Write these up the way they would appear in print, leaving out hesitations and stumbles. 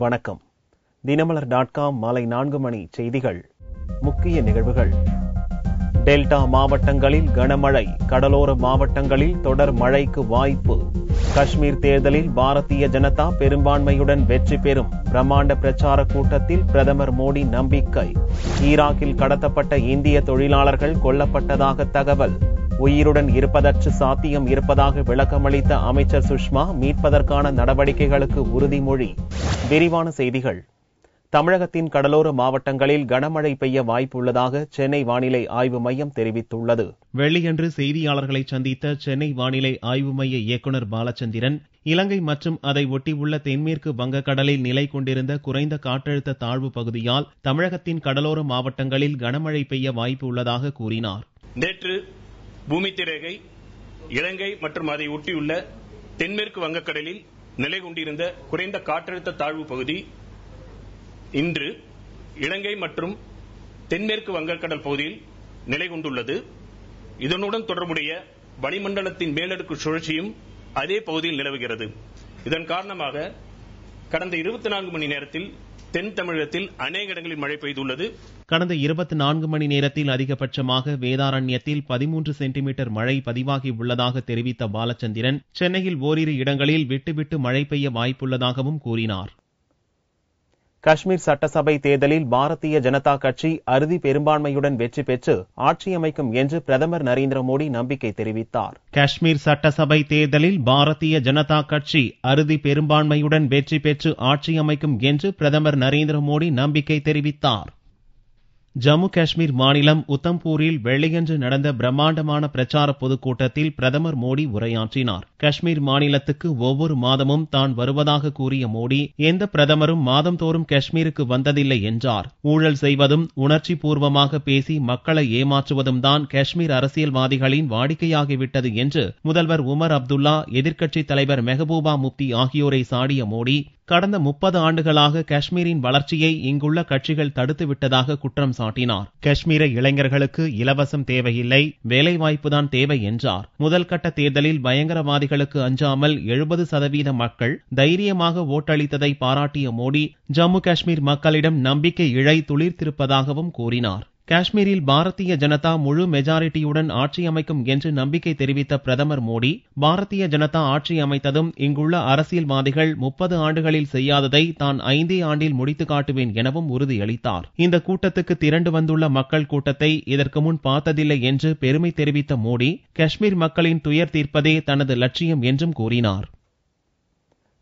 வணக்கம். தினமலர்.com மாலை 4 மணி செய்திகள். முக்கிய நிகழ்வுகள். டெல்டா மாவட்டங்களில் கனமழை, கடலோர மாவட்டங்களில் தொடர் மழைக்கு வாய்ப்பு. காஷ்மீர் தேர்தலில் பாரதிய ஜனதா பெரும்பான்மையுடன் வெற்றி பெறும். பிரம்மாண்ட பிரச்சார கூட்டத்தில் பிரதமர் மோடி நம்பிக்கை. ஈராக்கில் கடத்தப்பட்ட இந்திய தொழிலாளர்கள் கொல்லப்பட்டதாக தகவல். உயிருடன் இருப்பதற்கு சாத்தியம் இருப்பதாக விளக்கமளித்த அமைச்சர் சுஷ்மா மீட்பதற்கான நடவடிக்கைகளுக்கு உறுதிமொழி. விரிவான செய்திகள். தமிழகத்தின் கடலோர மாவட்டங்களில் கனமழை பெய்ய வாய்ப்புள்ளதாக சென்னை வானிலை ஆய்வு மையம் தெரிவித்துள்ளது. வெள்ளியன்று செய்தியாளர்களை சந்தித்த சென்னை வானிலை ஆய்வு மைய இயக்குநர் பாலச்சந்திரன், இலங்கை மற்றும் அதை ஒட்டியுள்ள தென்மேற்கு வங்கக்கடலில் நிலை கொண்டிருந்த குறைந்த காற்றழுத்த தாழ்வு பகுதியால் தமிழகத்தின் கடலோர மாவட்டங்களில் கனமழை பெய்ய வாய்ப்பு உள்ளதாக கூறினார். நேற்று பூமி திரேகை இலங்கை மற்றும் அதை ஒட்டியுள்ள தென்மேற்கு வங்கக்கடலில் நிலை கொண்டிருந்த குறைந்த காற்றழுத்த தாழ்வு பகுதி இன்று இலங்கை மற்றும் தென்மேற்கு வங்கக்கடல் பகுதியில் நிலை கொண்டுள்ளது. இதனுடன் தொடர்புடைய வளிமண்டலத்தின் மேலடுக்கு சுழற்சியும் அதே பகுதியில் நிலவுகிறது. இதன் காரணமாக கடந்த 24 மணி நேரத்தில் தென் தமிழகத்தில் அநேக இடங்களில் மழை பெய்துள்ளது. கடந்த 24 மணி நேரத்தில் அதிகபட்சமாக வேதாரண்யத்தில் 13 சென்டிமீட்டர் மழை பதிவாகி உள்ளதாக தெரிவித்த பாலச்சந்திரன், சென்னையில் ஓரிரு இடங்களில் விட்டுவிட்டு மழை பெய்ய வாய்ப்புள்ளதாகவும் கூறினார். காஷ்மீர் சட்டசபை தேர்தலில் பாரதிய ஜனதா கட்சி அறுதி பெரும்பான்மையுடன் வெற்றி பெற்று ஆட்சி அமைக்கும் என்று பிரதமர் நரேந்திர மோடி நம்பிக்கை தெரிவித்தார். காஷ்மீர் சட்டசபை தேர்தலில் பாரதிய ஜனதா கட்சி அறுதி பெரும்பான்மையுடன் வெற்றி பெற்று ஆட்சி அமைக்கும் என்று பிரதமர் நரேந்திர மோடி நம்பிக்கை தெரிவித்தார். ஜம்மு காஷ்மீர் மாநிலம் உத்தம்பூரில் வெள்ளியன்று நடந்த பிரம்மாண்டமான பிரச்சார பொதுக்கூட்டத்தில் பிரதமர் மோடி உரையாற்றினார். காஷ்மீர் மாநிலத்துக்கு ஒவ்வொரு மாதமும் தான் வருவதாக கூறிய மோடி, எந்த பிரதமரும் மாதந்தோறும் காஷ்மீருக்கு வந்ததில்லை என்றார். ஊழல் செய்வதும் உணர்ச்சி பூர்வமாக பேசி மக்களை ஏமாற்றுவதும் தான் காஷ்மீர் அரசியல்வாதிகளின் வாடிக்கையாகிவிட்டது என்று முதல்வர் உமர் அப்துல்லா, எதிர்க்கட்சித் தலைவர் மெஹபூபா முப்தி ஆகியோரை சாடிய மோடி, கடந்த 30 ஆண்டுகளாக காஷ்மீரின் வளர்ச்சியை இங்குள்ள கட்சிகள் தடுத்துவிட்டதாக குற்றம் சாட்டினார். காஷ்மீர இளைஞர்களுக்கு இலவசம் தேவையில்லை, வேலைவாய்ப்புதான் தேவை என்றார். முதல் கட்ட தேர்தலில் பயங்கரவாதிகளுக்கு அஞ்சாமல் 70% மக்கள் தைரியமாக ஓட்டளித்ததை பாராட்டிய மோடி, ஜம்மு காஷ்மீர் மக்களிடம் நம்பிக்கை இழை துளிர்த்திருப்பதாகவும் கூறினார். காஷ்மீரில் பாரதிய ஜனதா முழு மெஜாரிட்டியுடன் ஆட்சி அமைக்கும் என்று நம்பிக்கை தெரிவித்த பிரதமர் மோடி, பாரதிய ஜனதா ஆட்சி அமைத்ததும் இங்குள்ள அரசியல்வாதிகள் 30 ஆண்டுகளில் செய்யாததை தான் 5 ஆண்டில் முடித்து காட்டுவேன் எனவும் உறுதியளித்தார். இந்த கூட்டத்துக்கு திரண்டு வந்துள்ள மக்கள் கூட்டத்தை இதற்கு முன் பார்த்ததில்லை என்று பெருமை தெரிவித்த மோடி, காஷ்மீர் மக்களின் துயர் தீர்ப்பதே தனது லட்சியம் என்றும் கூறினார்.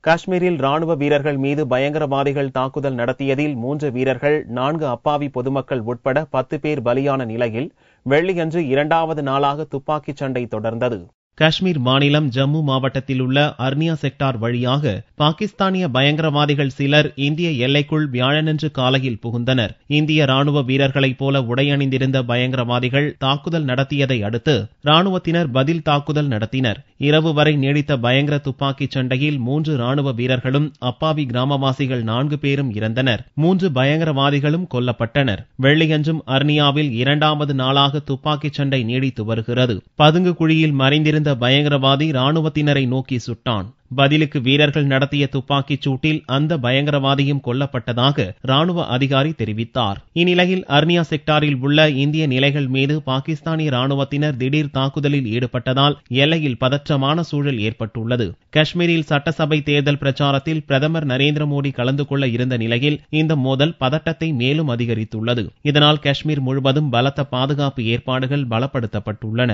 காஷ்மீரில் ராணுவ வீரர்கள் மீது பயங்கரவாதிகள் தாக்குதல் நடத்தியதில் 3 வீரர்கள், 4 அப்பாவி பொதுமக்கள் உட்பட 10 பேர் பலியான நிலையில் வெள்ளியன்று 2வது நாளாக துப்பாக்கிச் சண்டை தொடர்ந்தது. காஷ்மீர் மாநிலம் ஜம்மு மாவட்டத்தில் உள்ள அர்னியா செக்டார் வழியாக பாகிஸ்தானிய பயங்கரவாதிகள் சிலர் இந்திய எல்லைக்குள் வியாழனன்று காலையில் புகுந்தனர். இந்திய ராணுவ வீரர்களைப் போல உடையணிந்திருந்த பயங்கரவாதிகள் தாக்குதல் நடத்தியதை அடுத்து ராணுவத்தினர் பதில் தாக்குதல் நடத்தினர். இரவு வரை நீடித்த பயங்கர துப்பாக்கிச் சண்டையில் 3 ராணுவ வீரர்களும் அப்பாவி கிராமவாசிகள் 4 பேரும் இறந்தனர். 3 பயங்கரவாதிகளும் கொல்லப்பட்டனர். வெள்ளியன்றும் அர்னியாவில் 2வது நாளாக துப்பாக்கிச் சண்டை நீடித்து வருகிறது. பதுங்கு குழியில் மறைந்திருந்த பயங்கரவாதி ராணுவத்தினரை நோக்கி சுட்டான். பதிலுக்கு வீரர்கள் நடத்திய துப்பாக்கிச் சூட்டில் அந்த பயங்கரவாதியும் கொல்லப்பட்டதாக ராணுவ அதிகாரி தெரிவித்தார். இந்நிலையில் அர்னியா செக்டாரில் உள்ள இந்திய நிலைகள் மீது பாகிஸ்தானிய ராணுவத்தினர் திடீர் தாக்குதலில் ஈடுபட்டதால் எல்லையில் பதற்றமான சூழல் ஏற்பட்டுள்ளது. காஷ்மீரில் சட்டசபை தேர்தல் பிரச்சாரத்தில் பிரதமர் நரேந்திர மோடி கலந்து கொள்ள இருந்த நிலையில் இந்த மோதல் பதட்டத்தை மேலும் அதிகரித்துள்ளது. இதனால் காஷ்மீர் முழுவதும் பலத்த பாதுகாப்பு ஏற்பாடுகள் பலப்படுத்தப்பட்டுள்ளன.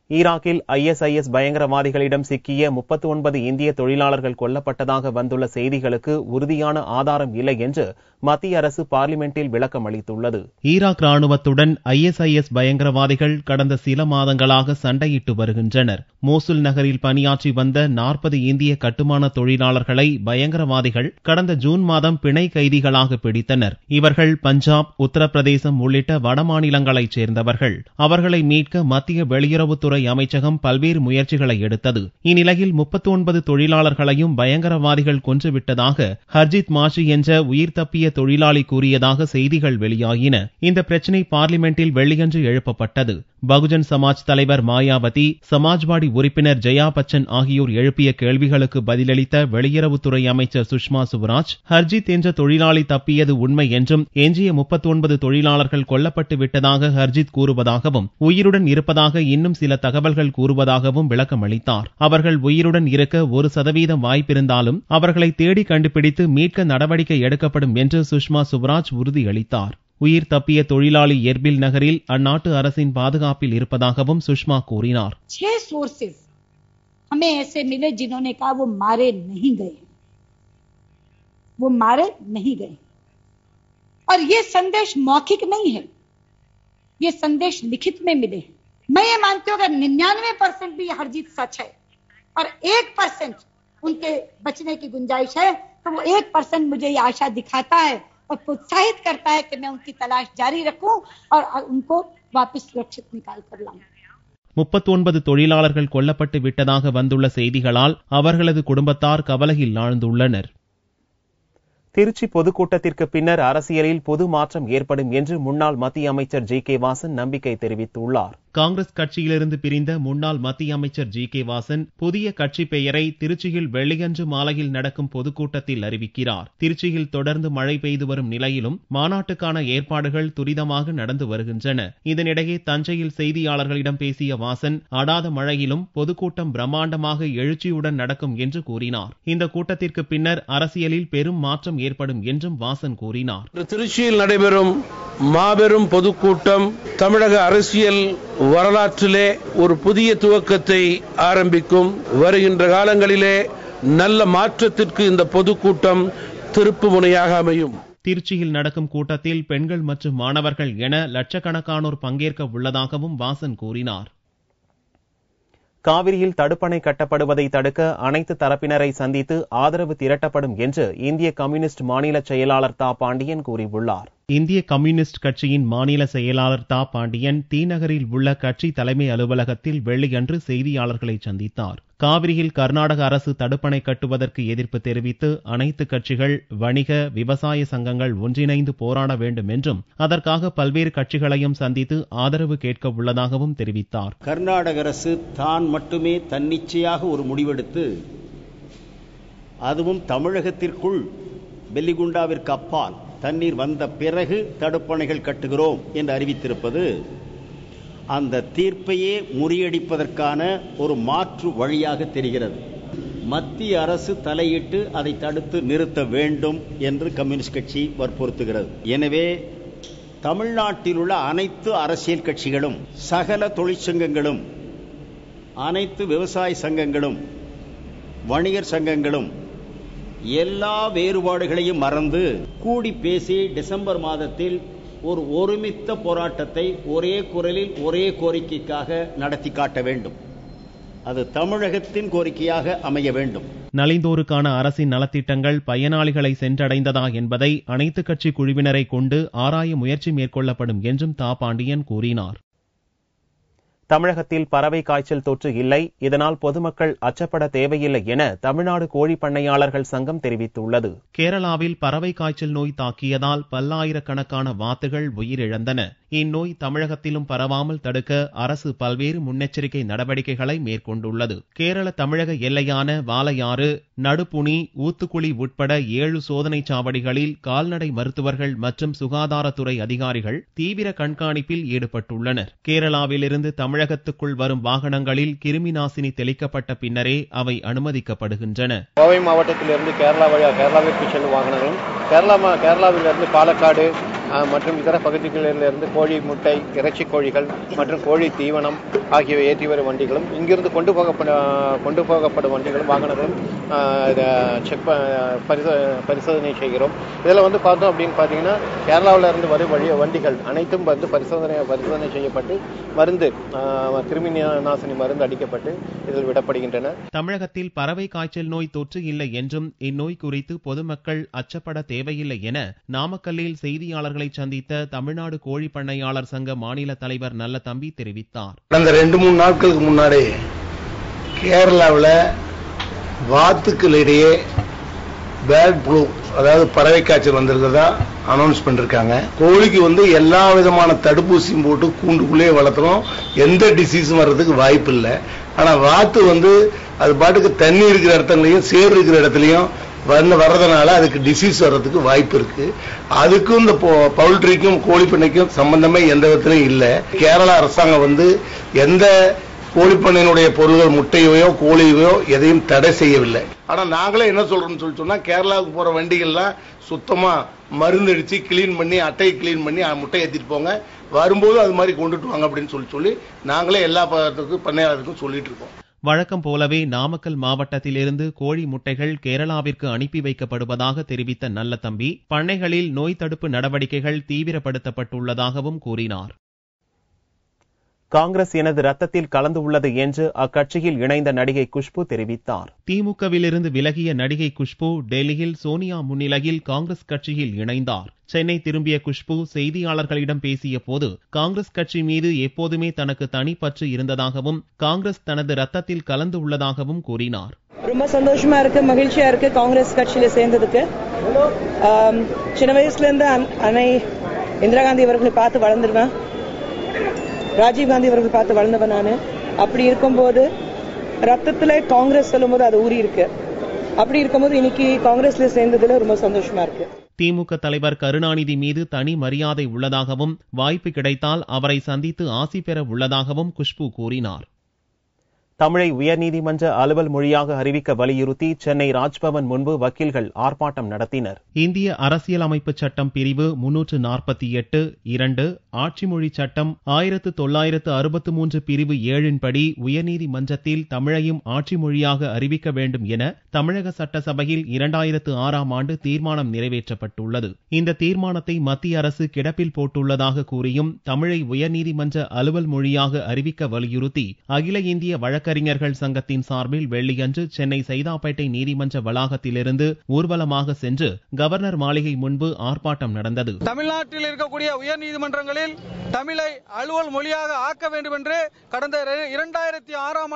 ஈராக்கில் ISIS பயங்கரவாதிகளிடம் சிக்கிய 39 இந்திய தொழிலாளர்கள் கொல்லப்பட்டதாக வந்துள்ள செய்திகளுக்கு உறுதியான ஆதாரம் இல்லை என்று மத்திய அரசு பார்லிமெண்டில் விளக்கம் அளித்துள்ளது. ஈராக் ராணுவத்துடன் ISIS பயங்கரவாதிகள் கடந்த சில மாதங்களாக சண்டையிட்டு வருகின்றனர். மோசுல் நகரில் பணியாற்றி வந்த 40 இந்திய கட்டுமான தொழிலாளர்களை பயங்கரவாதிகள் கடந்த ஜூன் மாதம் பிணை கைதிகளாக பிடித்தனர். இவர்கள் பஞ்சாப், உத்தரப்பிரதேசம் உள்ளிட்ட வடமாநிலங்களைச் சேர்ந்தவர்கள். அவர்களை மீட்க மத்திய வெளியுறவுத்துறை அமைச்சகம் பல்வேறு முயற்சிகளை எடுத்தது. இந்நிலையில் 39 தொழிலாளர்களையும் பயங்கரவாதிகள் கொன்றுவிட்டதாக ஹர்ஜித் மாஷி என்ற உயிர் தப்பிய தொழிலாளி கூறியதாக செய்திகள் வெளியாகின. இந்த பிரச்சினை பார்லிமெண்டில் வெள்ளியன்று எழுப்பப்பட்டது. பகுஜன் சமாஜ் தலைவர் மாயாவதி, சமாஜ்வாடி உறுப்பினர் ஜெயா பச்சன் ஆகியோர் எழுப்பிய கேள்விகளுக்கு பதிலளித்த வெளியுறவுத்துறை அமைச்சர் சுஷ்மா சுவராஜ், ஹர்ஜித் என்ற தொழிலாளி தப்பியது உண்மை என்றும் எஞ்சிய 39 தொழிலாளர்கள் கொல்லப்பட்டு விட்டதாக ஹர்ஜித் கூறுவதாகவும், உயிருடன் இருப்பதாக இன்னும் சில தகவல்கள் கூறுவதாகவும் விளக்கம் அளித்தார். அவர்கள் உயிருடன் இருக்க 1% வாய்ப்பிருந்தாலும் அவர்களை தேடி கண்டுபிடித்து மீட்க நடவடிக்கை எடுக்கப்படும் என்று சுஷ்மா சுவராஜ் உறுதியளித்தார். உயிர் தப்பிய தொழிலாளி எர்பில் நகரில் அந்நாட்டு அரசின் பாதுகாப்பில் இருப்பதாகவும் சுஷ்மா கூறினார். 6 सोर्सेज हमें ऐसे मिले जिन्होंने कहा वो मारे नहीं गए और ये संदेश मौखिक नहीं है, ये संदेश लिखित में मिले हैं। मैं ये मानती हूँ अगर 99% भी हरजीत सच है और 1% उनके बचने की गुंजाइश है तो वो 1% मुझे ये आशा दिखाता है और प्रोत्साहित करता है कि मैं उनकी तलाश जारी रखूं और उनको वापस सुरक्षित निकाल कर लाऊं. 39 தொழிலாளர்கள் கொல்லப்பட்டு விட்டதாக வந்துள்ள செய்திகளால் அவர்களது குடும்பத்தார் கவலையில் ஆழ்ந்துள்ளனர். திருச்சி பொதுக்கூட்டத்திற்கு பின்னர் அரசியலில் பொது மாற்றம் ஏற்படும் என்று முன்னாள் மத்திய அமைச்சர் ஜி.கே. வாசன் நம்பிக்கை தெரிவித்துள்ளார். காங்கிரஸ் கட்சியிலிருந்து பிரிந்த முன்னாள் மத்திய அமைச்சர் ஜி.கே. வாசன் புதிய கட்சி பெயரை திருச்சியில் வெள்ளியன்று மாலையில் நடக்கும் பொதுக்கூட்டத்தில் அறிவிக்கிறார். திருச்சியில் தொடர்ந்து மழை பெய்து வரும் நிலையிலும் மாநாட்டுக்கான ஏற்பாடுகள் துரிதமாக நடந்து வருகின்றன. இதனிடையே தஞ்சையில் செய்தியாளர்களிடம் பேசிய வாசன், அடாத மழையிலும் பொதுக்கூட்டம் பிரம்மாண்டமாக எழுச்சியுடன் நடக்கும் என்று கூறினார். இந்த கூட்டத்திற்கு பின்னர் அரசியலில் பெரும் மாற்றம் ஏற்படும் என்றும் வாசன் கூறினார். திருச்சியில் நடைபெறும் மாபெரும் பொதுக்கூட்டம் தமிழக அரசியல் வரலாற்றிலே ஒரு புதிய துவக்கத்தை ஆரம்பிக்கும். வருகின்ற காலங்களிலே நல்ல மாற்றத்திற்கு இந்த பொதுக்கூட்டம் திருப்பு முனையாக அமையும். திருச்சியில் நடக்கும் கூட்டத்தில் பெண்கள் மற்றும் மாணவர்கள் என லட்சக்கணக்கானோர் பங்கேற்க உள்ளதாகவும் வாசன் கூறினார். காவிரியில் தடுப்பணை கட்டப்படுவதை தடுக்க அனைத்து தரப்பினரை சந்தித்து ஆதரவு திரட்டப்படும் என்று இந்திய கம்யூனிஸ்ட் மாநில செயலாளர் தா பாண்டியன் கூறியுள்ளார். இந்திய கம்யூனிஸ்ட் கட்சியின் மாநில செயலாளர் தா பாண்டியன் தீநகரில் உள்ள கட்சி தலைமை அலுவலகத்தில் வெள்ளியன்று செய்தியாளர்களை சந்தித்தார். காவிரியில் கர்நாடக அரசு தடுப்பணை கட்டுவதற்கு எதிர்ப்பு தெரிவித்து அனைத்து கட்சிகள், வணிக, விவசாய சங்கங்கள் ஒன்றிணைந்து போராட வேண்டும் என்றும் அதற்காக பல்வேறு கட்சிகளையும் சந்தித்து ஆதரவு கேட்க உள்ளதாகவும் தெரிவித்தார். கர்நாடக அரசு தான் மட்டுமே தன்னிச்சையாக ஒரு முடிவெடுத்து, அதுவும் தமிழகத்திற்குள் வெள்ளிகுண்டாவிற்கு அப்பால் தண்ணீர் வந்த பிறகு தடுப்பணைகள் கட்டுகிறோம் என்று அறிவித்திருப்பது அந்த தீர்ப்பையே முறியடிப்பதற்கான ஒரு மாற்று வழியாக தெரிகிறது. மத்திய அரசு தலையிட்டு அதை தடுத்து நிறுத்த வேண்டும் என்று கம்யூனிஸ்ட் கட்சி வற்புறுத்துகிறது. எனவே தமிழ்நாட்டில் உள்ள அனைத்து அரசியல் கட்சிகளும், சகல தொழிற்சங்கங்களும், அனைத்து விவசாய சங்கங்களும், வணிகர் சங்கங்களும் எல்லா வேறுபாடுகளையும் மறந்து கூடி பேசி டிசம்பர் மாதத்தில் ஒரு ஒருமித்த போராட்டத்தை ஒரே குரலில் ஒரே கோரிக்கைக்காக நடத்தி காட்ட வேண்டும். அது தமிழகத்தின் கோரிக்கையாக அமைய வேண்டும். நலிந்தோருக்கான அரசின் நலத்திட்டங்கள் பயனாளிகளை சென்றடைந்ததா என்பதை அனைத்து கட்சி குழுவினரை கொண்டு ஆராய முயற்சி மேற்கொள்ளப்படும் என்றும் தா பாண்டியன் கூறினார். தமிழகத்தில் பறவை காய்ச்சல் தொற்று இல்லை, இதனால் பொதுமக்கள் அச்சப்பட தேவையில்லை என தமிழ்நாடு கோழி பண்ணையாளர்கள் சங்கம் தெரிவித்துள்ளது. கேரளாவில் பறவை காய்ச்சல் நோய் தாக்கியதால் பல்லாயிரக்கணக்கான வாத்துகள் உயிரிழந்தன. இந்நோய் தமிழகத்திலும் பரவாமல் தடுக்க அரசு பல்வேறு முன்னெச்சரிக்கை நடவடிக்கைகளை மேற்கொண்டுள்ளது. கேரள தமிழக எல்லையான வாளையாறு, நடுப்புணி, ஊத்துக்குளி உட்பட 7 சோதனை சாவடிகளில் கால்நடை மருத்துவர்கள் மற்றும் சுகாதாரத்துறை அதிகாரிகள் தீவிர கண்காணிப்பில் ஈடுபட்டுள்ளனர். கேரளாவிலிருந்து தமிழகத்துக்குள் வரும் வாகனங்களில் கிருமி நாசினி தெளிக்கப்பட்ட பின்னரே அவை அனுமதிக்கப்படுகின்றன. கோவை மாவட்டத்திலிருந்து கேரளாவிற்கு செல்லும் வாகனங்களும், கேரளாவிலிருந்து பாலக்காடு மற்றும் இதர பகுதிகளிலிருந்து கோழி முட்டை, இறைச்சி கோழிகள் மற்றும் கோழி தீவனம் ஆகியவை ஏற்றி வரும் வண்டிகளும், இங்கிருந்து கொண்டு போகப்படும் வண்டிகளும் வாகனங்களும் பரிசோதனை செய்கிறோம். இதில் பார்த்தோம் அப்படின்னு பார்த்தீங்கன்னா, கேரளாவில் இருந்து வரும் வண்டிகள் அனைத்தும் பரிசோதனை செய்யப்பட்டு மருந்து, கிருமி நாசினி மருந்து அடிக்கப்பட்டு இதில் விடப்படுகின்றன. தமிழகத்தில் பறவை காய்ச்சல் நோய் தொற்று இல்லை என்றும் இந்நோய் குறித்து பொதுமக்கள் அச்சப்பட தேவையில்லை என நாமக்கல்லில் செய்தியாளர்களை சந்தித்த தமிழ்நாடு கோழி பண்ணையாளர் சங்க மாநில தலைவர் நல்ல தம்பி தெரிவித்தார். கடந்த 2-3 நாட்களுக்கு முன்னாடி கேரளாவில் வாத்துக்களிடையே பேர்ட் ஃப்ளூ அதாவது பறவை காய்ச்சல் வந்திருக்கிறதா அனௌன்ஸ் பண்ணிருக்காங்க. கோழிக்கு எல்லா விதமான தடுப்பூசியும் போட்டு கூண்டுக்குள்ளே வளர்த்துறோம். எந்த டிசீஸும் வர்றதுக்கு வாய்ப்பு இல்லை. ஆனா வாத்து அது பாட்டுக்கு தண்ணி இருக்கிற இடத்துலயும் சேர் இருக்கிற இடத்துலயும் வர்றதுனால அதுக்கு டிசீஸ் வர்றதுக்கு வாய்ப்பு இருக்கு. அதுக்கும் இந்த பவுல்ட்ரிக்கும் கோழி பண்ணைக்கும் சம்பந்தமே எந்த விதத்திலையும் இல்லை. கேரளா அரசாங்கம் எந்த கோழிப்பண்ணையினுடைய பொருள்கள் முட்டையோ கோழியோ எதையும் தடை செய்யவில்லை. ஆனா நாங்களே என்ன சொல்றோம்னு சொன்னா கேரளாவுக்கு போற வண்டிகள்லாம் சுத்தமா மருந்து அடிச்சு கிளீன் பண்ணி அட்டையை கிளீன் பண்ணி முட்டை ஏத்திட்டு போங்க, வரும்போது அது மாதிரி கொண்டுட்டு வாங்க அப்படின்னு சொல்லி நாங்களே எல்லா பண்ணையாளருக்கும் சொல்லிட்டு இருக்கோம். வழக்கம் போலவே நாமக்கல் மாவட்டத்திலிருந்து கோழி முட்டைகள் கேரளாவிற்கு அனுப்பி வைக்கப்படுவதாக தெரிவித்த நல்லதம்பி, பண்ணைகளில் நோய் தடுப்பு நடவடிக்கைகள் தீவிரப்படுத்தப்பட்டுள்ளதாகவும் கூறினார். காங்கிரஸ் எனது ரத்தத்தில் கலந்து உள்ளது என்று அக்கட்சியில் இணைந்த நடிகை குஷ்பு தெரிவித்தார். திமுகவிலிருந்து விலகிய நடிகை குஷ்பு டெல்லியில் சோனியா முன்னிலையில் காங்கிரஸ் கட்சியில் இணைந்தார். சென்னை திரும்பிய குஷ்பு செய்தியாளர்களிடம் பேசிய போது காங்கிரஸ் கட்சி மீது எப்போதுமே தனக்கு தனிப்பற்று இருந்ததாகவும் காங்கிரஸ் தனது ரத்தத்தில் கலந்து உள்ளதாகவும் கூறினார். ரொம்ப சந்தோஷமா இருக்கு, மகிழ்ச்சியா இருக்கு காங்கிரஸ் கட்சியில சேர்ந்ததுக்கு. சின்ன வயசுல இருந்து அன்னை இந்திரா காந்தி அவர்களை பார்த்து வளர்ந்துருவேன், ராஜீவ் காந்தி அவர்கள் பார்த்து வளர்ந்தவன் நானு. அப்படி இருக்கும்போது ரத்தத்துல காங்கிரஸ் சொல்லும் போது அது ஊறி இருக்கு. அப்படி இருக்கும்போது இன்னைக்கு காங்கிரஸ்ல சேர்ந்ததுல ரொம்ப சந்தோஷமா இருக்கு. திமுக தலைவர் கருணாநிதி மீது தனி மரியாதை உள்ளதாகவும் வாய்ப்பு கிடைத்தால் அவரை சந்தித்து ஆசி பெற உள்ளதாகவும் குஷ்பு கூறினார். தமிழை உயர்நீதிமன்ற அலுவல் மொழியாக அறிவிக்க வலியுறுத்தி சென்னை ராஜ்பவன் முன்பு வக்கீல்கள் ஆர்ப்பாட்டம் நடத்தினர். இந்திய அரசியலமைப்பு சட்டம் பிரிவு 348(2) ஆட்சி மொழி சட்டம் 1963 பிரிவு 7 படி உயர்நீதிமன்றத்தில் தமிழையும் ஆட்சி மொழியாக அறிவிக்க வேண்டும் என தமிழக சட்டசபையில் 2006ஆம் ஆண்டு தீர்மானம் நிறைவேற்றப்பட்டுள்ளது. இந்த தீர்மானத்தை மத்திய அரசு கிடப்பில் போட்டுள்ளதாக கூறியும் தமிழை உயர்நீதிமன்ற அலுவல் மொழியாக அறிவிக்க வலியுறுத்தி அகில இந்திய வழக்கறிஞர்கள் சங்கத்தின் சார்பில் வெள்ளியன்று சென்னை சைதாப்பேட்டை நீதிமன்ற வளாகத்திலிருந்து ஊர்வலமாக சென்று கவர்னர் மாளிகை முன்பு ஆர்ப்பாட்டம் நடந்தது. தமிழ்நாட்டில் இருக்கக்கூடிய உயர்நீதிமன்றங்களில் தமிழை அலுவல் மொழியாக ஆக்க வேண்டும் என்று கடந்த 2006ஆம்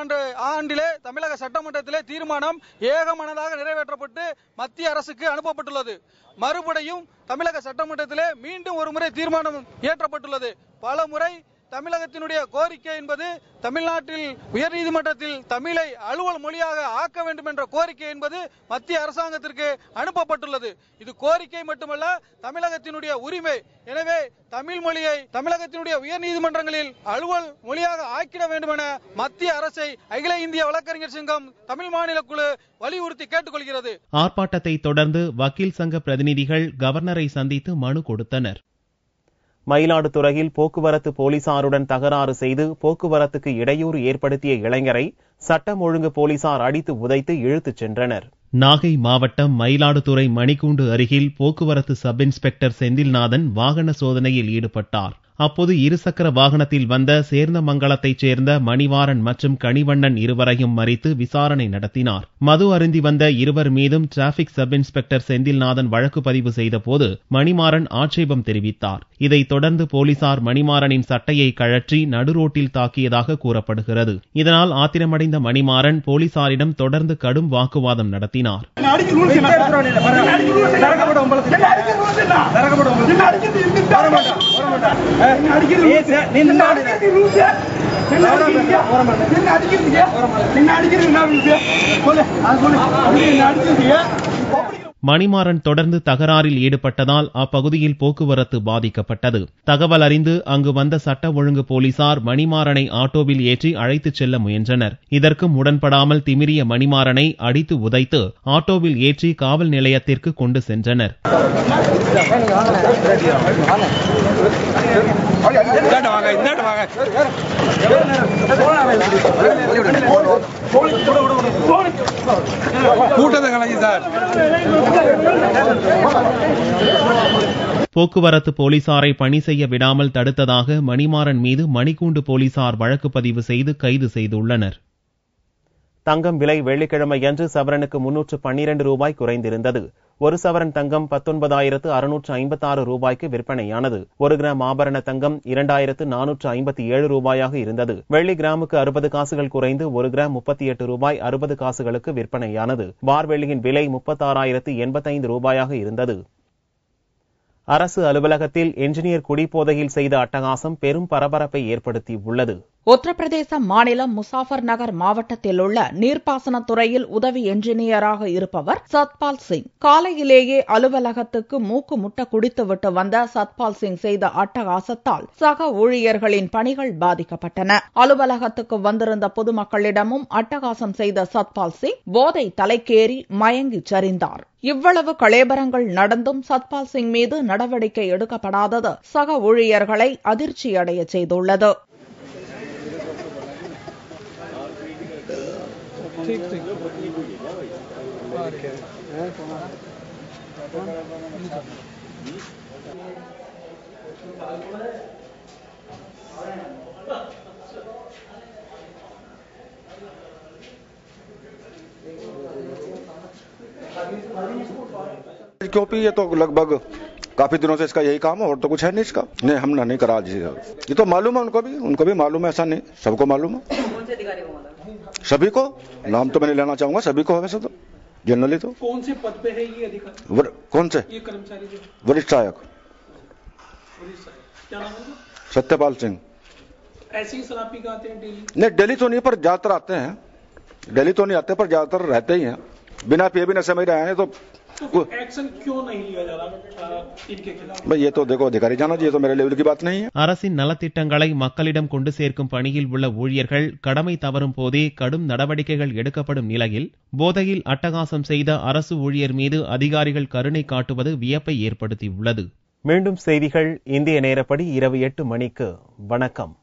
ஆண்டிலே தமிழக சட்டமன்றத்திலே தீர்மானம் ஏகமனதாக நிறைவேற்றப்பட்டு மத்திய அரசுக்கு அனுப்பப்பட்டுள்ளது. மறுபடியும் தமிழக சட்டமன்றத்திலே மீண்டும் ஒரு முறை தீர்மானம் இயற்றப்பட்டுள்ளது. பல முறை தமிழகத்தினுடைய கோரிக்கை என்பது தமிழ்நாட்டில் உயர்நீதிமன்றத்தில் தமிழை அலுவல் மொழியாக ஆக்க வேண்டும் என்ற கோரிக்கை என்பது மத்திய அரசாங்கத்திற்கு அனுப்பப்பட்டுள்ளது. இது கோரிக்கை மட்டுமல்ல, தமிழகத்தினுடைய உரிமை. எனவே தமிழ் மொழியை தமிழகத்தினுடைய உயர்நீதிமன்றங்களில் அலுவல் மொழியாக ஆக்கிட வேண்டும் என மத்திய அரசை அகில இந்திய வழக்கறிஞர் சங்கம் தமிழ் மாநில குழு வலியுறுத்தி கேட்டுக்கொள்கிறது. ஆர்ப்பாட்டத்தை தொடர்ந்து வக்கீல் சங்க பிரதிநிதிகள் கவர்னரை சந்தித்து மனு கொடுத்தனர். மயிலாடுதுறையில் போக்குவரத்து போலீசாருடன் தகராறு செய்து போக்குவரத்துக்கு இடையூறு ஏற்படுத்திய இளைஞரை சட்டம் ஒழுங்கு போலீசார் அடித்து உதைத்து இழுத்துச் சென்றனர். நாகை மாவட்டம் மயிலாடுதுறை மணிக்கூண்டு அருகில் போக்குவரத்து சப் இன்ஸ்பெக்டர் செந்தில்நாதன் வாகன சோதனையில் ஈடுபட்டார். அப்போது இருசக்கர வாகனத்தில் வந்த சேர்ந்தமங்கலத்தைச் சேர்ந்த மணிவாரன் மற்றும் கனிவண்ணன் இருவரையும் மறித்து விசாரணை நடத்தினார். மது அருந்தி வந்த இருவர் மீதும் டிராபிக் சப் இன்ஸ்பெக்டர் செந்தில்நாதன் வழக்கு பதிவு செய்த போது மணிமாறன் ஆட்சேபம் தெரிவித்தார். இதைத் தொடர்ந்து போலீசார் மணிமாறனின் சட்டையை கழற்றி நடுரோட்டில் தாக்கியதாக கூறப்படுகிறது. இதனால் ஆத்திரமடைந்த மணிமாறன் போலீசாரிடம் தொடர்ந்து கடும் வாக்குவாதம் நடத்தினார். மணிமாறன் தொடர்ந்து தகராறில் ஈடுபட்டதால் அப்பகுதியில் போக்குவரத்து பாதிக்கப்பட்டது. தகவல் அறிந்து அங்கு வந்த சட்ட ஒழுங்கு போலீசார் மணிமாறனை ஆட்டோவில் ஏற்றி அழைத்துச் செல்ல முயன்றனர். இதற்கும் உடன்படாமல் திமிரிய மணிமாறனை அடித்து உதைத்து ஆட்டோவில் ஏற்றி காவல் நிலையத்திற்கு கொண்டு சென்றனர். போக்குவரத்து போலீசாரை பணி செய்ய விடாமல் தடுத்ததாக மணிமாறன் மீது மணிக்கூண்டு போலீசார் வழக்கு பதிவு செய்து கைது செய்துள்ளனர். தங்கம் விலை வெள்ளிக்கிழமையன்று சவரனுக்கு 312 ரூபாய் குறைந்திருந்தது. ஒரு சவரன் தங்கம் 19,656 ரூபாய்க்கு விற்பனையானது. 1 கிராம் ஆபரண தங்கம் 2,457 ரூபாயாக இருந்தது. வெள்ளி கிராமுக்கு 60 காசுகள் குறைந்து 1 கிராம் 38 ரூபாய் 60 காசுகளுக்கு விற்பனையானது. பார் வெள்ளியின் விலை 36,085 ரூபாயாக இருந்தது. அரசு அலுவலகத்தில் என்ஜினியர் குடிபோதையில் செய்த அட்டகாசம் பெரும் பரபரப்பை ஏற்படுத்தியுள்ளது. உத்தரப்பிரதேச மாநிலம் முசாஃபர் நகர் மாவட்டத்தில் உள்ள நீர்ப்பாசனத் துறையில் உதவி என்ஜினியராக இருப்பவர் சத்பால் சிங். காலையிலேயே அலுவலகத்துக்கு மூக்கு முட்ட குடித்துவிட்டு வந்த சத்பால் சிங் செய்த அட்டகாசத்தால் சக ஊழியர்களின் பணிகள் பாதிக்கப்பட்டன. அலுவலகத்துக்கு வந்திருந்த பொதுமக்களிடமும் அட்டகாசம் செய்த சத்பால் சிங் போதை தலைக்கேறி மயங்கி சரிந்தார். இவ்வளவு களேபரங்கள் நடந்தும் சத்பால் சிங் மீது நடவடிக்கை எடுக்கப்படாதது சக ஊழியர்களை அதிர்ச்சியடைய செய்துள்ளது. क्योंकि ये तो लगभग काफी दिनों से इसका यही काम है और तो कुछ है नहीं इसका। नहीं, हमने नहीं करा जी। ये तो मालूम है उनको भी मालूम है, ऐसा नहीं सबको मालूम है। कौन से अधिकारी को मालूम है? सभी को, नाम तो मैंने लेना चाहूंगा, सभी को है वैसे तो जनरली। तो कौन से पद पे है ये अधिकारी? कौन से? ये कर्मचारी जो वरिष्ठ सहायक। क्या नाम है? सत्यपाल सिंह। ऐसे ही शराब पी के आते हैं डेली? नहीं, डेली तो नहीं, पर ज्यादातर आते हैं। डेली तो नहीं आते, पर ज्यादातर रहते ही हैं। बिना पिए भी नशे में रहे हैं। तो एक्शन क्यों नहीं लिया जा रहा इनके खिलाफ? भाई ये तो देखो अधिकारी जाना चाहिए, तो मेरे लेवल की बात नहीं है। அரசின் நலத்திட்டங்களை மக்களிடம் கொண்டு சேர்க்கும் பணியில் உள்ள ஊழியர்கள் கடமை தவறும் போதே கடும் நடவடிக்கைகள் எடுக்கப்படும் நிலையில் போதையில் அட்டகாசம் செய்த அரசு ஊழியர் மீது அதிகாரிகள் கருணை காட்டுவது வியப்பை ஏற்படுத்தியுள்ளது. மீண்டும் செய்திகள் இந்திய நேரப்படி இரவு 8 மணிக்கு. வணக்கம்.